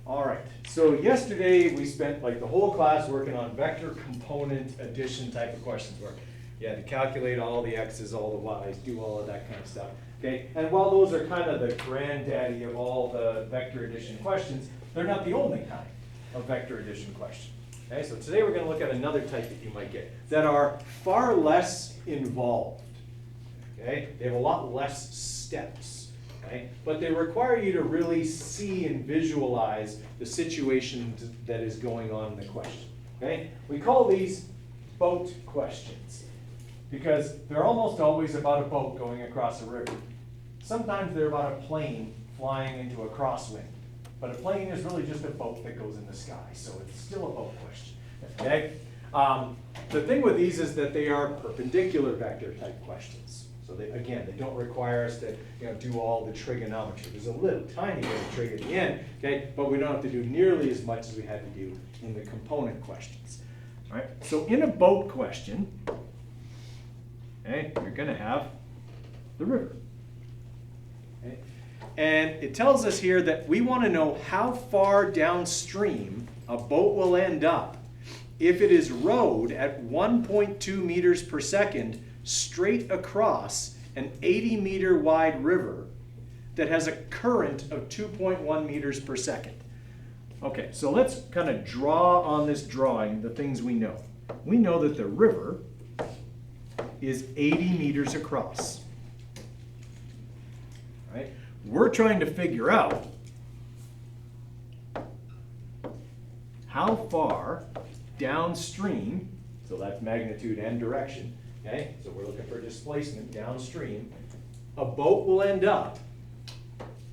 All right, so yesterday we spent like the whole class working on vector component addition type of questions where you had to calculate all the x's, all the y's, do all of that kind of stuff. Okay, and while those are kind of the granddaddy of all the vector addition questions, they're not the only kind of vector addition question. Okay, so today we're going to look at another type that you might get that are far less involved. Okay, they have a lot less steps. Okay? But they require you to really see and visualize the situation that is going on in the question. Okay? We call these boat questions because they're almost always about a boat going across a river. Sometimes they're about a plane flying into a crosswind. But a plane is really just a boat that goes in the sky, so it's still a boat question. Okay? The thing with these is that they are perpendicular vector type questions. So they don't require us to do all the trigonometry. There's a little tiny bit of trig at the end, okay, but we don't have to do nearly as much as we had to do in the component questions. All right. So in a boat question, okay, you're going to have the river. Okay. And it tells us here that we want to know how far downstream a boat will end up if it is rowed at 1.2 meters per second straight across an 80-meter wide river that has a current of 2.1 meters per second. Okay, so let's kind of draw on this drawing the things we know. We know that the river is 80 meters across. Right? We're trying to figure out how far downstream, so that's magnitude and direction, okay, so we're looking for displacement downstream, a boat will end up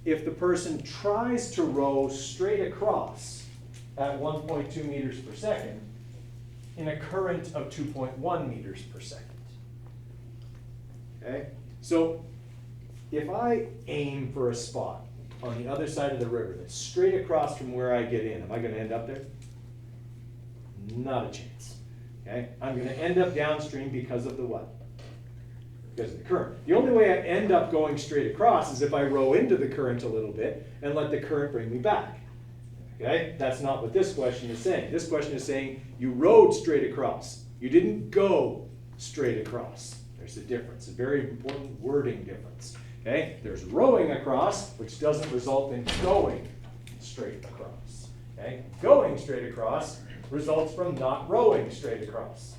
if the person tries to row straight across at 1.2 meters per second in a current of 2.1 meters per second. Okay, so if I aim for a spot on the other side of the river that's straight across from where I get in, am I going to end up there? Not a chance. Okay? I'm going to end up downstream because of the what? Because of the current. The only way I end up going straight across is if I row into the current a little bit and let the current bring me back. Okay? That's not what this question is saying. This question is saying you rowed straight across. You didn't go straight across. There's a difference, a very important wording difference. Okay? There's rowing across, which doesn't result in going straight across. Okay? Going straight across results from not rowing straight across.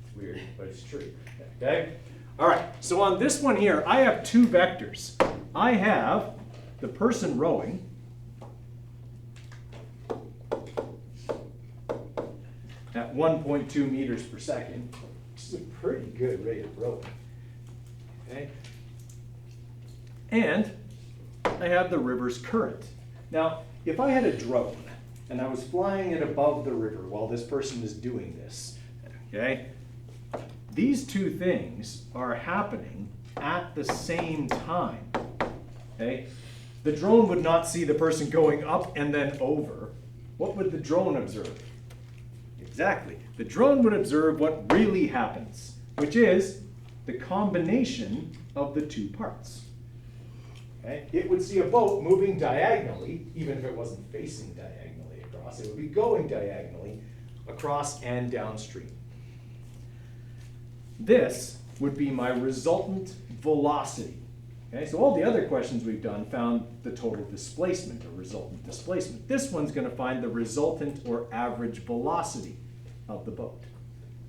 It's weird, but it's true. Okay? All right, so on this one here, I have two vectors. I have the person rowing at 1.2 meters per second, which is a pretty good rate of rowing. Okay? And I have the river's current. Now, if I had a drone, and I was flying it above the river while this person is doing this, okay? These two things are happening at the same time, okay? The drone would not see the person going up and then over. What would the drone observe? Exactly. The drone would observe what really happens, which is the combination of the two parts. Okay? It would see a boat moving diagonally, even if it wasn't facing diagonally. It would be going diagonally across and downstream. This would be my resultant velocity. Okay, so all the other questions we've done found the total displacement or resultant displacement. This one's going to find the resultant or average velocity of the boat.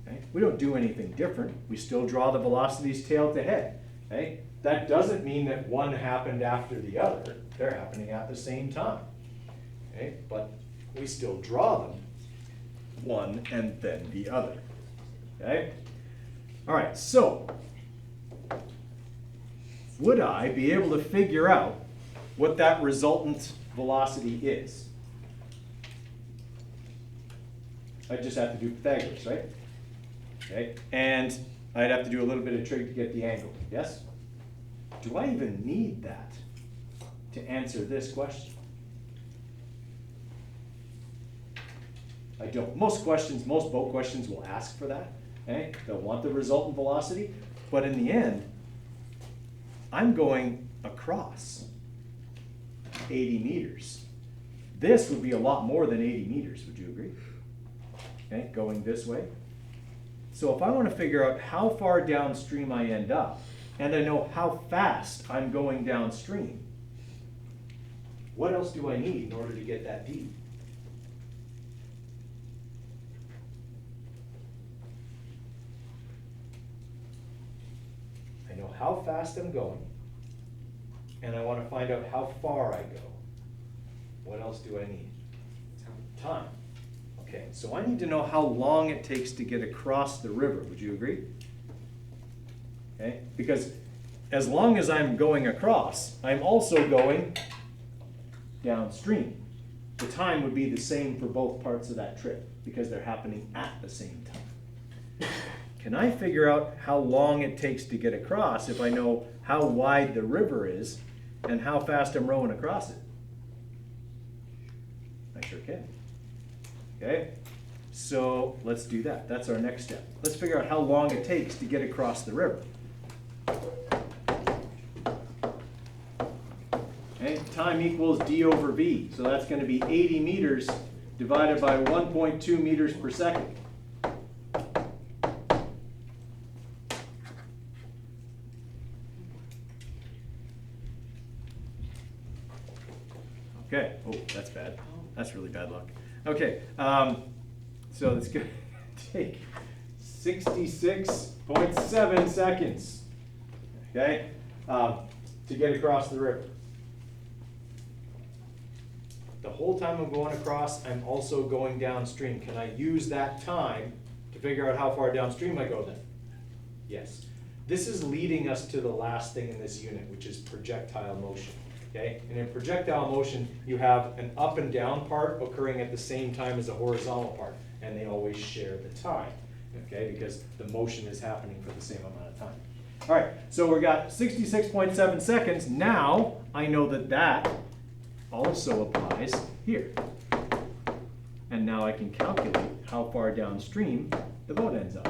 Okay? We don't do anything different. We still draw the velocities tail to head. Okay? That doesn't mean that one happened after the other. They're happening at the same time. Okay? But we still draw them, one and then the other. Okay? All right, so would I be able to figure out what that resultant velocity is? I just have to do Pythagoras, right? Okay, and I'd have to do a little bit of trig to get the angle, yes? Do I even need that to answer this question? I don't. Most boat questions will ask for that. Okay? They'll want the resultant velocity, but in the end, I'm going across 80 meters. This would be a lot more than 80 meters, would you agree? Okay, going this way. So if I want to figure out how far downstream I end up, and I know how fast I'm going downstream, what else do I need in order to get that deep? I know how fast I'm going, and I want to find out how far I go. What else do I need? Time. Okay, so I need to know how long it takes to get across the river. Would you agree? Okay, because as long as I'm going across, I'm also going downstream. The time would be the same for both parts of that trip because they're happening at the same time. Can I figure out how long it takes to get across if I know how wide the river is and how fast I'm rowing across it? I sure can. Okay, so let's do that. That's our next step. Let's figure out how long it takes to get across the river. Okay, time equals d over v. So that's going to be 80 meters divided by 1.2 meters per second. Okay, oh, that's bad. That's really bad luck. Okay, so it's going to take 66.7 seconds, okay, to get across the river. The whole time I'm going across, I'm also going downstream. Can I use that time to figure out how far downstream I go then? Yes. This is leading us to the last thing in this unit, which is projectile motion. Okay, and in projectile motion, you have an up and down part occurring at the same time as a horizontal part, and they always share the time, okay, because the motion is happening for the same amount of time. All right, so we've got 66.7 seconds. Now I know that that also applies here. And now I can calculate how far downstream the boat ends up.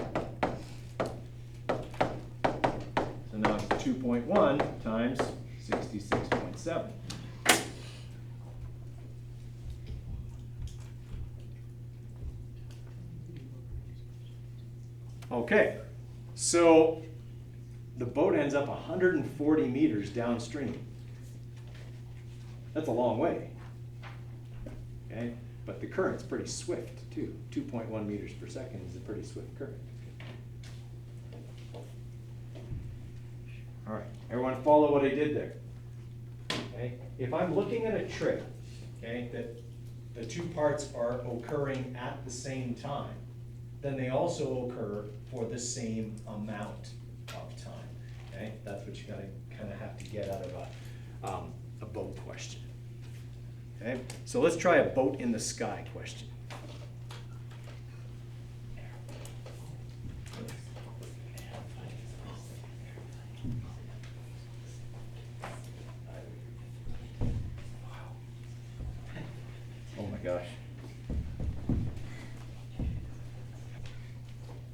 So now it's 2.1 times 66.7. Okay, so the boat ends up 140 meters downstream. That's a long way. Okay, but the current's pretty swift too. 2.1 meters per second is a pretty swift current. All right, everyone follow what I did there. Okay, if I'm looking at a trip, okay, that the two parts are occurring at the same time, then they also occur for the same amount of time. Okay, that's what you gotta kind of have to get out of a boat question. Okay, so let's try a boat in the sky question. Oh my gosh.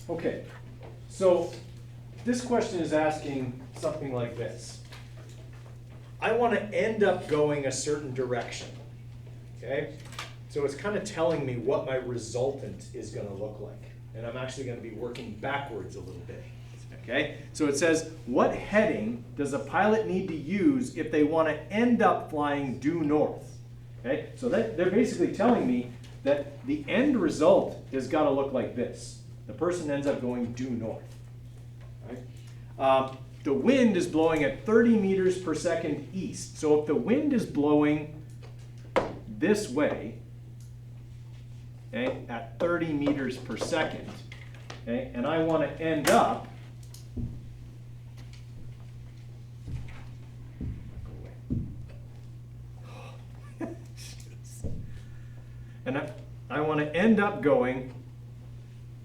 Okay, so this question is asking something like this. I want to end up going a certain direction, okay? So it's kind of telling me what my resultant is going to look like. And I'm actually going to be working backwards a little bit, okay? So it says, what heading does a pilot need to use if they want to end up flying due north? Okay, so they're basically telling me that the end result has got to look like this. The person ends up going due north. Right? The wind is blowing at 30 meters per second east. So if the wind is blowing this way, okay, at 30 meters per second, okay, and I want to end up and I want to end up going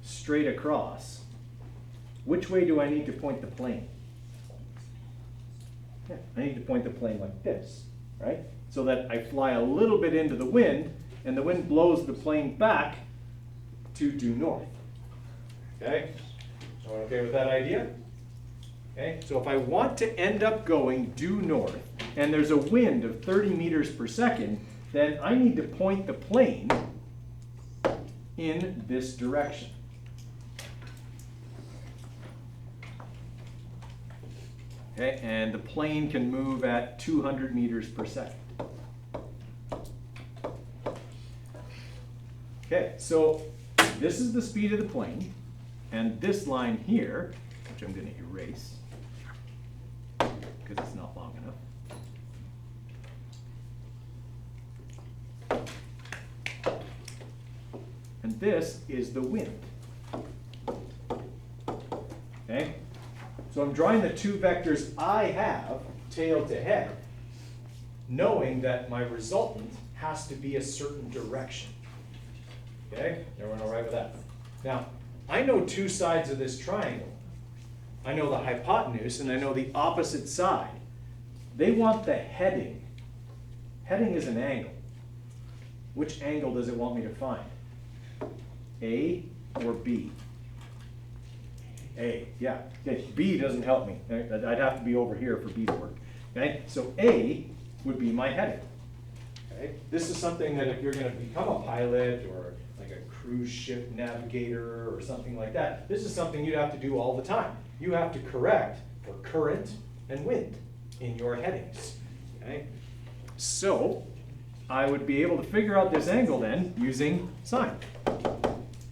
straight across. Which way do I need to point the plane? Yeah, I need to point the plane like this, right? So that I fly a little bit into the wind, and the wind blows the plane back to due north. Okay? So okay with that idea? Okay, so if I want to end up going due north, and there's a wind of 30 meters per second, then I need to point the plane in this direction. Okay, and the plane can move at 200 meters per second. Okay, so this is the speed of the plane, and this line here, which I'm going to erase because it's not long enough. And this is the wind. Okay? So I'm drawing the two vectors I have, tail to head, knowing that my resultant has to be a certain direction. Okay? Everyone all right with that? Now, I know two sides of this triangle. I know the hypotenuse and I know the opposite side. They want the heading. Heading is an angle. Which angle does it want me to find? A or B? A, yeah. Okay, B doesn't help me. I'd have to be over here for B to work. Okay, so A would be my heading. Okay, this is something that if you're going to become a pilot or like a cruise ship navigator or something like that, this is something you'd have to do all the time. You have to correct for current and wind in your headings. Okay, so I would be able to figure out this angle then using sine.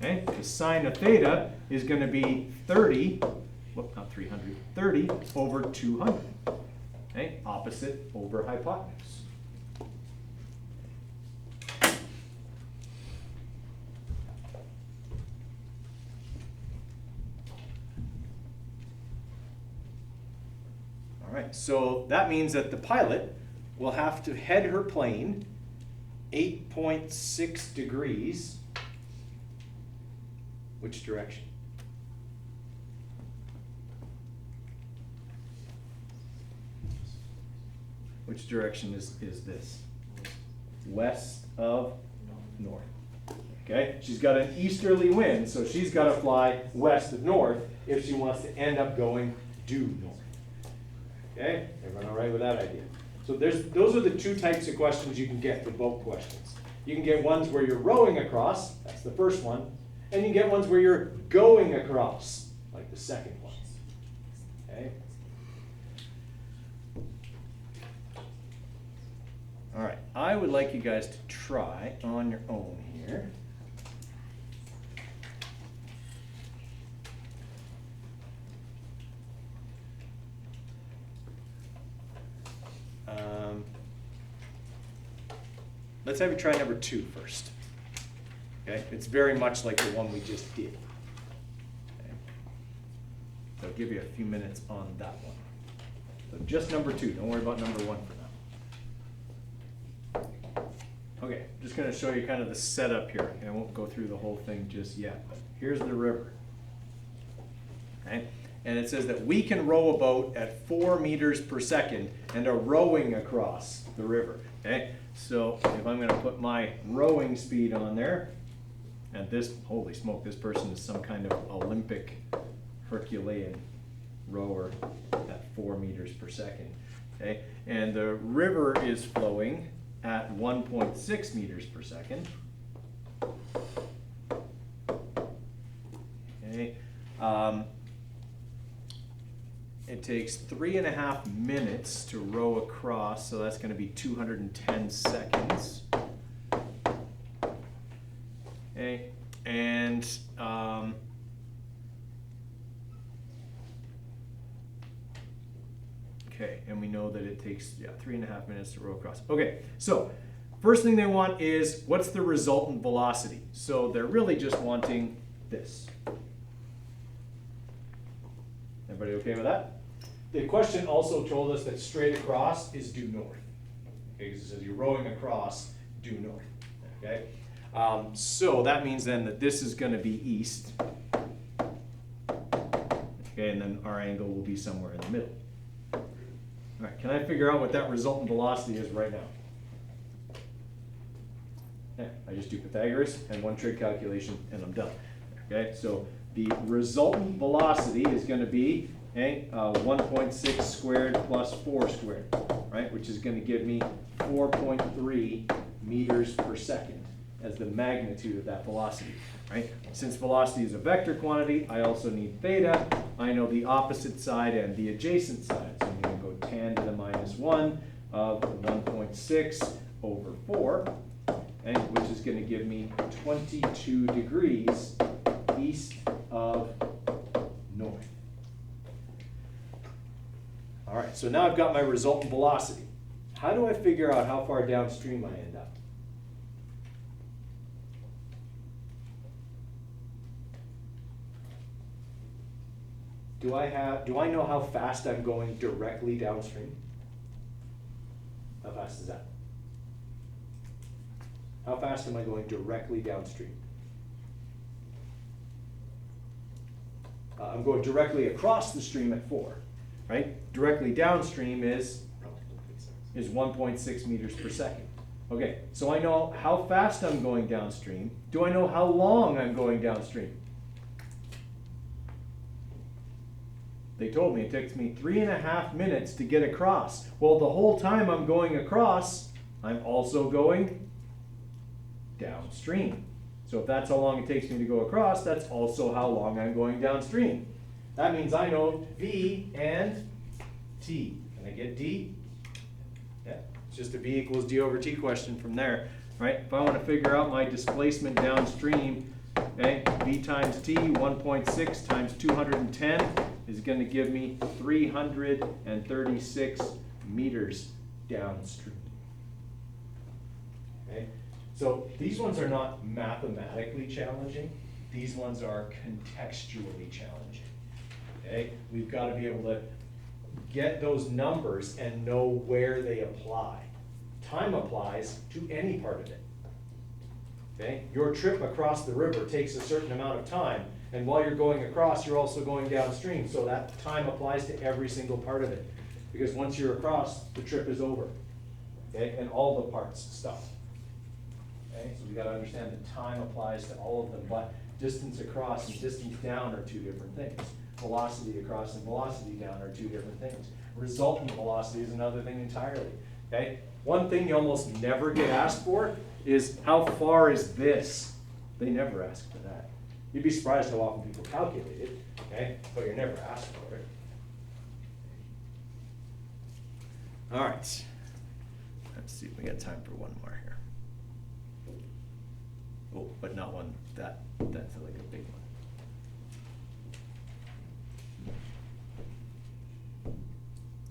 Okay, the sine of theta is going to be 30, well, not 300, 30 over 200. Okay, opposite over hypotenuse. All right, so that means that the pilot will have to head her plane 8.6 degrees. Which direction? Which direction is this? West of north. Okay, she's got an easterly wind, so she's got to fly west of north if she wants to end up going due north. Okay, everyone all right with that idea? So those are the two types of questions you can get for boat questions. You can get ones where you're rowing across, that's the first one, and you get ones where you're going across, like the second one. Okay? All right, I would like you guys to try on your own here. Let's have you try number 2 first. Okay, it's very much like the one we just did. Okay. So I'll give you a few minutes on that one. So just number 2, don't worry about number 1 for now. Okay, just going to show you kind of the setup here. Okay, I won't go through the whole thing just yet, but here's the river. Okay, and it says that we can row a boat at 4 meters per second and are rowing across the river. Okay, so if I'm going to put my rowing speed on there, and this, holy smoke, this person is some kind of Olympic Herculean rower at 4 meters per second. Okay, and the river is flowing at 1.6 meters per second. Okay, it takes 3.5 minutes to row across, so that's going to be 210 seconds. Okay, and okay, and we know that it takes 3.5 minutes to row across. Okay, so first thing they want is what's the resultant velocity? So they're really just wanting this. Everybody okay with that? The question also told us that straight across is due north. Okay, because it says you're rowing across due north. Okay, so that means then that this is going to be east. Okay, and then our angle will be somewhere in the middle. All right, can I figure out what that resultant velocity is right now? Yeah, I just do Pythagoras and one trig calculation and I'm done. Okay, so the resultant velocity is going to be 1.6 squared plus 4 squared, right? Which is going to give me 4.3 meters per second as the magnitude of that velocity, right? Since velocity is a vector quantity, I also need theta. I know the opposite side and the adjacent side. So I'm going to go tan to the minus 1 of 1.6 over 4, okay, which is going to give me 22 degrees east of north. All right, so now I've got my resultant velocity. How do I figure out how far downstream I end up? Do I know how fast I'm going directly downstream? How fast is that? How fast am I going directly downstream? I'm going directly across the stream at 4, right? Directly downstream is 1.6 meters per second. Okay, so I know how fast I'm going downstream. Do I know how long I'm going downstream? They told me it takes me 3.5 minutes to get across. Well, the whole time I'm going across, I'm also going downstream. So if that's how long it takes me to go across, that's also how long I'm going downstream. That means I know V and T. Can I get D? Yeah, it's just a V equals D over T question from there, right? If I want to figure out my displacement downstream, okay, V times T, 1.6 times 210 is going to give me 336 meters downstream. Okay? So these ones are not mathematically challenging. These ones are contextually challenging. Okay? We've got to be able to get those numbers and know where they apply. Time applies to any part of it. Okay? Your trip across the river takes a certain amount of time, and while you're going across, you're also going downstream, so that time applies to every single part of it. Because once you're across, the trip is over. Okay? And all the parts stop. Okay? So we got to understand that time applies to all of them, but distance across and distance down are two different things. Velocity across and velocity down are two different things. Resultant velocity is another thing entirely. Okay? One thing you almost never get asked for is how far is this? They never ask for that. You'd be surprised how often people calculate it, okay? But you're never asked for it. All right. Let's see if we got time for one more here. Oh, but not one that's like a big one.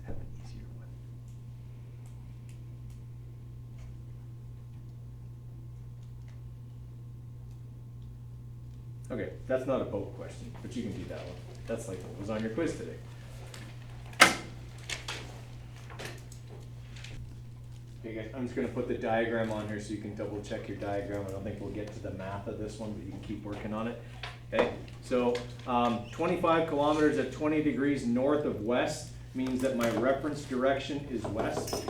Have an easier one. Okay, that's not a boat question, but you can do that one. That's like what was on your quiz today. Okay guys, I'm just going to put the diagram on here so you can double check your diagram. I don't think we'll get to the math of this one, but you can keep working on it. Okay, so 25 kilometers at 20 degrees north of west means that my reference direction is west.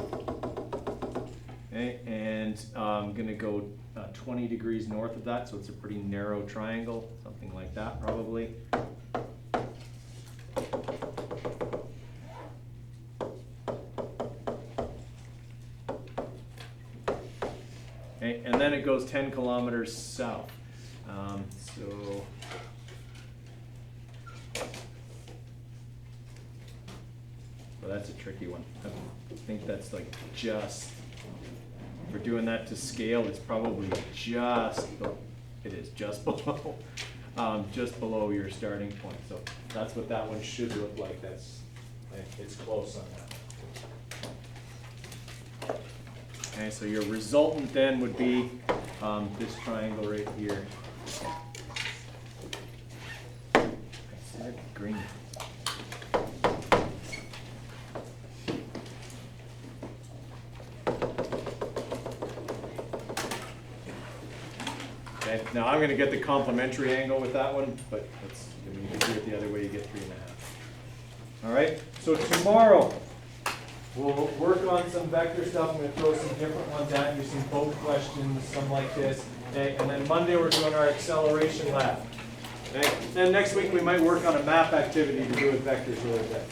Okay, and I'm going to go 20 degrees north of that, so it's a pretty narrow triangle, something like that probably. Okay, and then it goes 10 kilometers south. So that's a tricky one. I think that's like just, if we're doing that to scale, it's probably just, it is just below, just below your starting point. So that's what that one should look like. It's close on that. Okay, so your resultant then would be this triangle right here. I said green. Okay, now I'm going to get the complementary angle with that one, but you can do it the other way, you get 3.5. All right, so tomorrow we'll work on some vector stuff. I'm going to throw some different ones at you, some boat questions, some like this. Okay, and then Monday we're doing our acceleration lab. Okay, then next week we might work on a map activity to do with vectors really quick.